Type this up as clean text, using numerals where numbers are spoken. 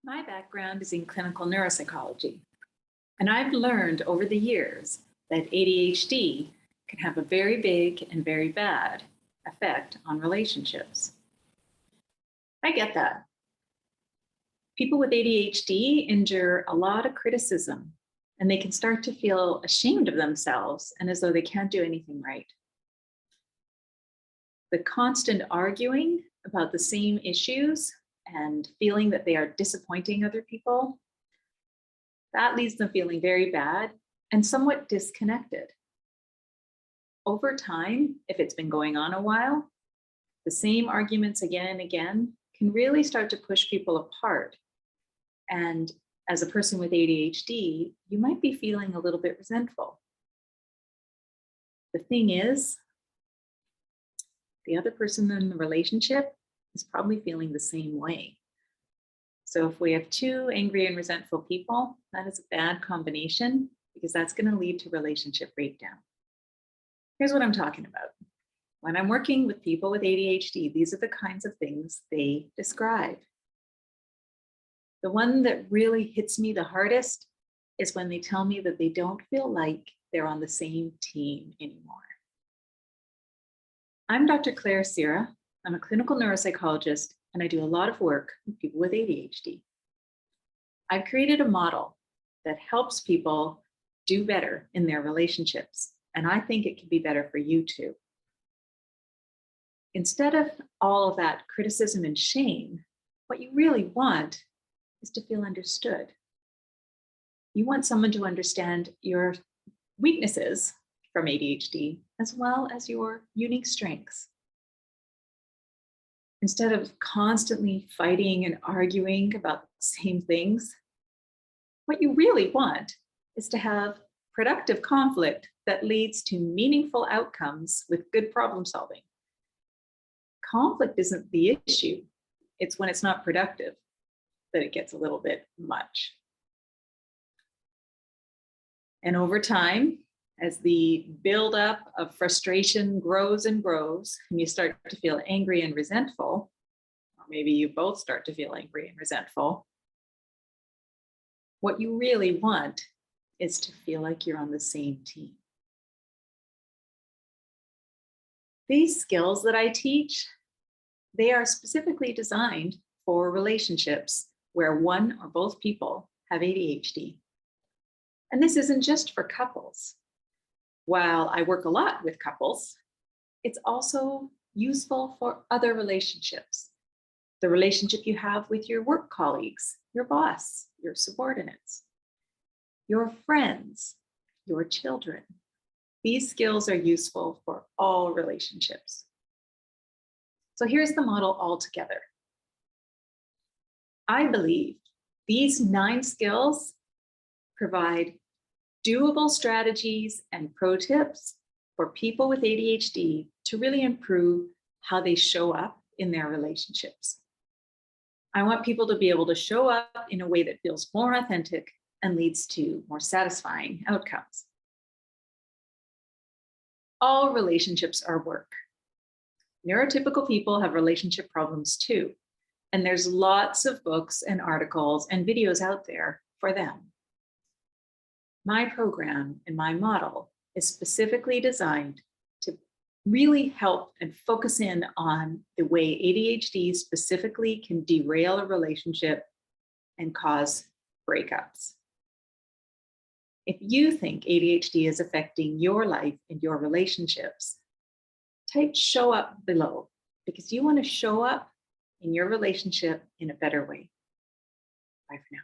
My background is in clinical neuropsychology, and I've learned over the years that ADHD can have a very big and very bad effect on relationships. I get that. People with ADHD endure a lot of criticism, and they can start to feel ashamed of themselves and as though they can't do anything right. The constant arguing about the same issues and feeling that they are disappointing other people, that leaves them feeling very bad and somewhat disconnected. Over time, if it's been going on a while, the same arguments again and again can really start to push people apart. And as a person with ADHD, you might be feeling a little bit resentful. The thing is, the other person in the relationship is probably feeling the same way. So if we have two angry and resentful people, that is a bad combination because that's going to lead to relationship breakdown. Here's what I'm talking about. When I'm working with people with ADHD, these are the kinds of things they describe. The one that really hits me the hardest is when they tell me that they don't feel like they're on the same team anymore. I'm Dr. Sira. I'm a clinical neuropsychologist, and I do a lot of work with people with ADHD. I've created a model that helps people do better in their relationships, and I think it can be better for you too. Instead of all of that criticism and shame, what you really want is to feel understood. You want someone to understand your weaknesses from ADHD as well as your unique strengths. Instead of constantly fighting and arguing about the same things, what you really want is to have productive conflict that leads to meaningful outcomes with good problem solving. Conflict isn't the issue. It's when it's not productive that it gets a little bit much. And over time, as the buildup of frustration grows and grows, and you start to feel angry and resentful, or maybe you both start to feel angry and resentful, what you really want is to feel like you're on the same team. These skills that I teach, they are specifically designed for relationships where one or both people have ADHD. And this isn't just for couples. While I work a lot with couples, it's also useful for other relationships. The relationship you have with your work colleagues, your boss, your subordinates, your friends, your children. These skills are useful for all relationships. So here's the model altogether. I believe these 9 skills provide doable strategies and pro tips for people with ADHD to really improve how they show up in their relationships. I want people to be able to show up in a way that feels more authentic and leads to more satisfying outcomes. All relationships are work. Neurotypical people have relationship problems too, and there's lots of books and articles and videos out there for them. My program and my model is specifically designed to really help and focus in on the way ADHD specifically can derail a relationship and cause breakups. If you think ADHD is affecting your life and your relationships, type "show up" below because you want to show up in your relationship in a better way. Bye for now.